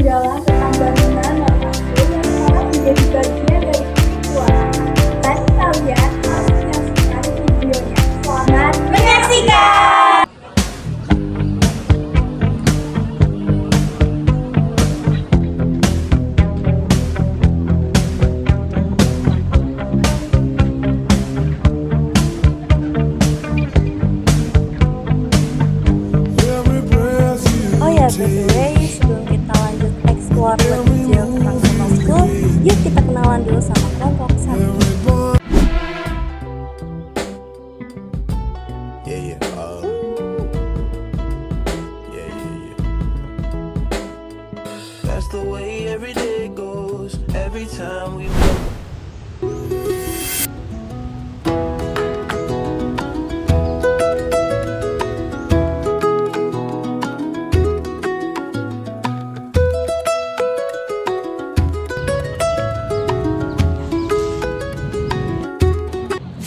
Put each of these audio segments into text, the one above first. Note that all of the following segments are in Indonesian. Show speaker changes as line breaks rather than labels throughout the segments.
mendalam tentang bangunan normal school yang sekarang menjadi bagian dari kesiswaan. Tadi kalian harus menyaksikan videonya. Selamat menyaksikan!
BTW, sebelum kita lanjut explore lebih jauh tentang normal school, yuk kita kenalan dulu sama kelompok 1.
That's the way every day goes. Every time we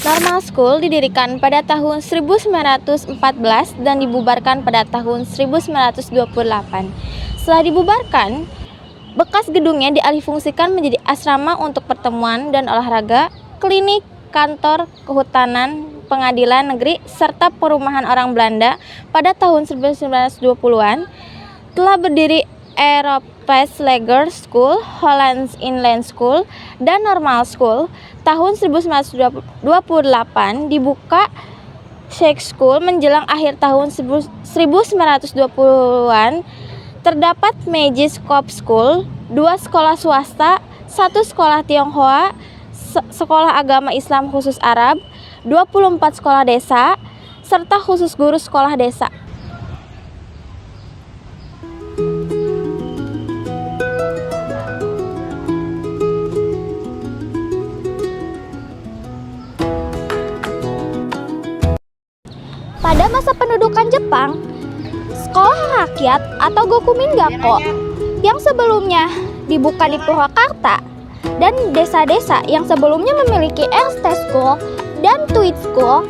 Normal School didirikan pada tahun 1914 dan dibubarkan pada tahun 1928. Setelah dibubarkan, bekas gedungnya dialihfungsikan menjadi asrama untuk pertemuan dan olahraga, klinik, kantor, kehutanan, pengadilan negeri, serta perumahan orang Belanda. Pada tahun 1920-an telah berdiri Europees Lager School, Hollands Inland School, dan Normal School. Tahun 1928 dibuka Sheikh School. Menjelang akhir tahun 1920-an terdapat Meiji School, 2 sekolah swasta, 1 sekolah Tionghoa, sekolah agama Islam khusus Arab, 24 sekolah desa, serta khusus guru sekolah desa. Pada masa pendudukan Jepang, sekolah rakyat atau Gokumin-gakko yang sebelumnya dibuka di Purwakarta dan desa-desa yang sebelumnya memiliki RST School dan Tweed School,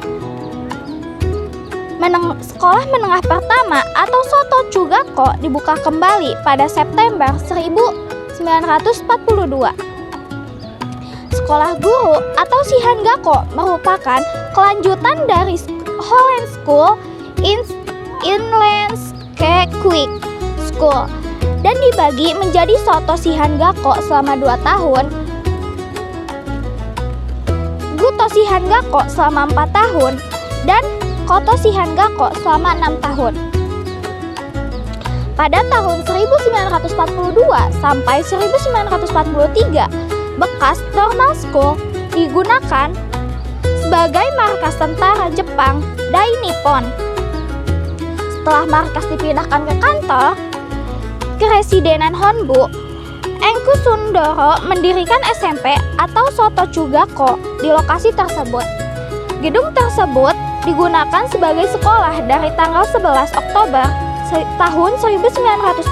sekolah menengah pertama atau Soto-chugakko dibuka kembali pada September 1942. Sekolah guru atau Shihan-gakko merupakan kelanjutan dari Holland School Inland Quick School dan dibagi menjadi Soto Shihan-gakko selama 2 tahun, Guto Shihan-gakko selama 4 tahun, dan Koto Shihan-gakko selama 6 tahun. Pada tahun 1942 sampai 1943, bekas Normal School digunakan sebagai markas tentara Jepang Dai Nippon. Setelah markas dipindahkan ke kantor Keresidenan Honbu, Engku Sundoro mendirikan SMP atau Soto-chugakko di lokasi tersebut. Gedung tersebut digunakan sebagai sekolah dari tanggal 11 Oktober tahun 1942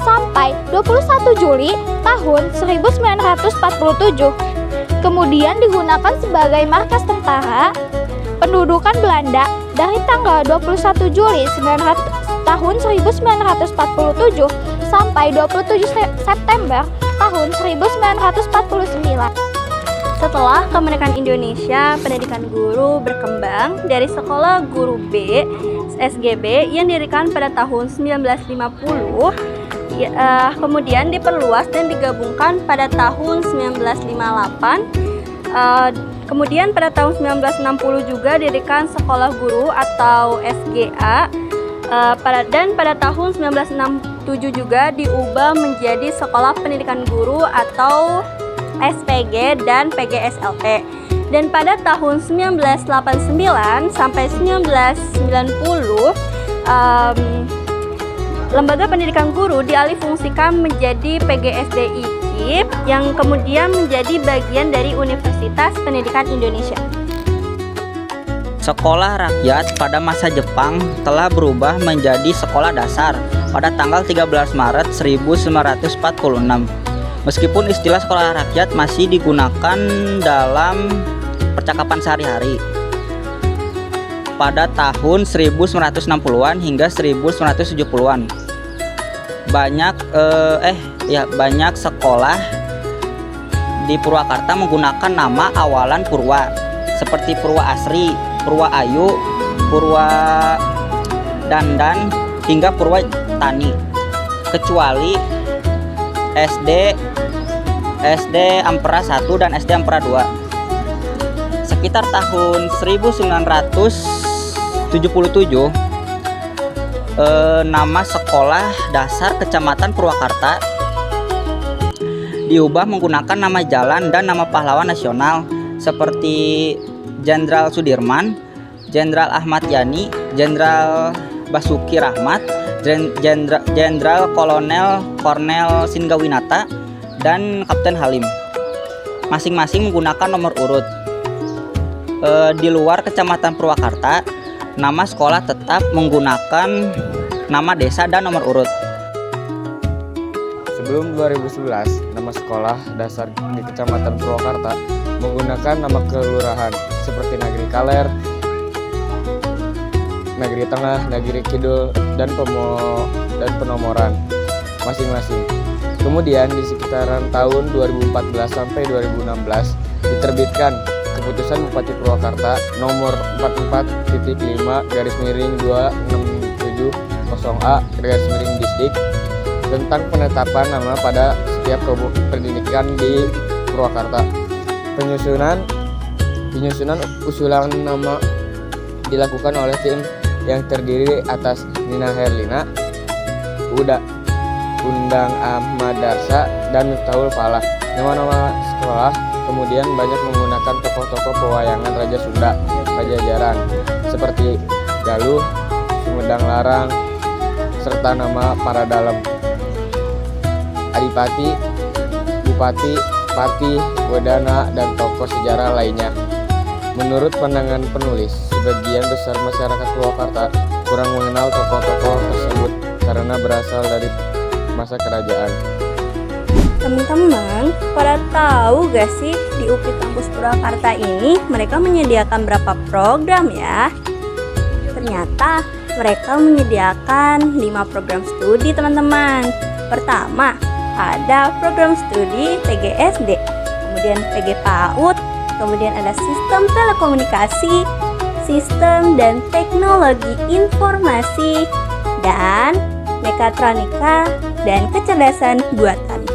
sampai 21 Juli tahun 1947. Kemudian digunakan sebagai markas tentara pendudukan Belanda dari tanggal 21 Juli tahun 1947 sampai 27 September tahun 1949.
Setelah kemerdekaan Indonesia, pendidikan guru berkembang dari Sekolah Guru B (SGB) yang didirikan pada tahun 1950. Kemudian diperluas dan digabungkan pada tahun 1958. Kemudian pada tahun 1960 juga didirikan Sekolah Guru atau SGA. Dan pada tahun 1967 juga diubah menjadi Sekolah Pendidikan Guru atau SPG dan PGSLT. Dan pada tahun 1989 sampai 1990 Lembaga Pendidikan Guru dialihfungsikan menjadi PGSDI KIP yang kemudian menjadi bagian dari Universitas Pendidikan Indonesia.
Sekolah rakyat pada masa Jepang telah berubah menjadi sekolah dasar pada tanggal 13 Maret 1946. Meskipun istilah sekolah rakyat masih digunakan dalam percakapan sehari-hari. Pada tahun 1960-an hingga 1970-an. banyak sekolah di Purwakarta menggunakan nama awalan Purwa seperti Purwa Asri, Purwa Ayu, Purwa Dandan hingga Purwa Tani, kecuali SD Ampera 1 dan SD Ampera 2. Sekitar tahun 1977 nama sekolah dasar Kecamatan Purwakarta diubah menggunakan nama jalan dan nama pahlawan nasional seperti Jenderal Sudirman, Jenderal Ahmad Yani, Jenderal Basuki Rahmat, Jenderal Kolonel Kornel Singgawinata, dan Kapten Halim. Masing-masing menggunakan nomor urut. Di luar Kecamatan Purwakarta, nama sekolah tetap menggunakan nama desa dan nomor urut.
Sebelum 2011, nama sekolah dasar di Kecamatan Purwakarta menggunakan nama kelurahan seperti Nagri Kaler, Nagri Tengah, Nagri Kidul, dan penomoran masing-masing. Kemudian di sekitaran tahun 2014 sampai 2016 diterbitkan Keputusan Bupati Purwakarta nomor 44-267-0A-Disdik tentang penetapan nama pada setiap pendidikan di Purwakarta. Penyusunan usulan nama dilakukan oleh tim yang terdiri atas Nina Herlina, Undang Ahmad Darsa, dan Miftahul Falah. Nama-nama sekolah kemudian banyak menggunakan tokoh-tokoh pewayangan Raja Sunda Pajajaran seperti Galuh, Sumedang Larang, serta nama para dalam Adipati, Bupati, Patih, Wedana, dan tokoh sejarah lainnya. Menurut pandangan penulis, sebagian besar masyarakat Purwakarta kurang mengenal tokoh-tokoh tersebut karena berasal dari masa kerajaan.
Teman-teman, pada tahu gak sih di UPI Kampus Purwakarta ini mereka menyediakan berapa program ya? Ternyata mereka menyediakan 5 program studi teman-teman. Pertama, ada program studi PGSD, kemudian PG PAUD, kemudian ada sistem telekomunikasi, sistem dan teknologi informasi, dan mekatronika dan kecerdasan buatan.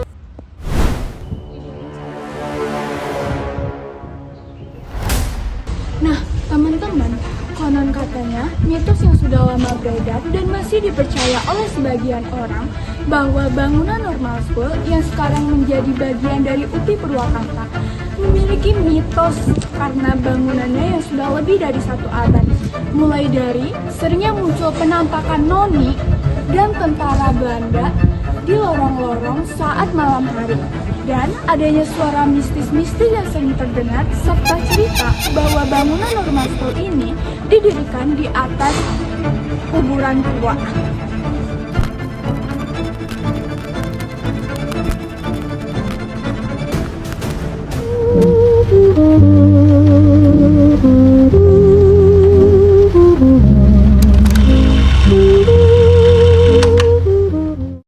Nah, teman-teman, konon katanya mitos yang sudah lama beredar dan masih dipercaya oleh sebagian orang bahwa bangunan Normal School yang sekarang menjadi bagian dari UPI Purwakarta memiliki mitos karena bangunannya yang sudah lebih dari 1 abad. Mulai dari seringnya muncul penampakan noni dan tentara Belanda di lorong-lorong saat malam hari, dan adanya suara mistis-mistis yang sering terdengar, serta cerita bahwa bangunan Normal School ini didirikan di atas kuburan tua.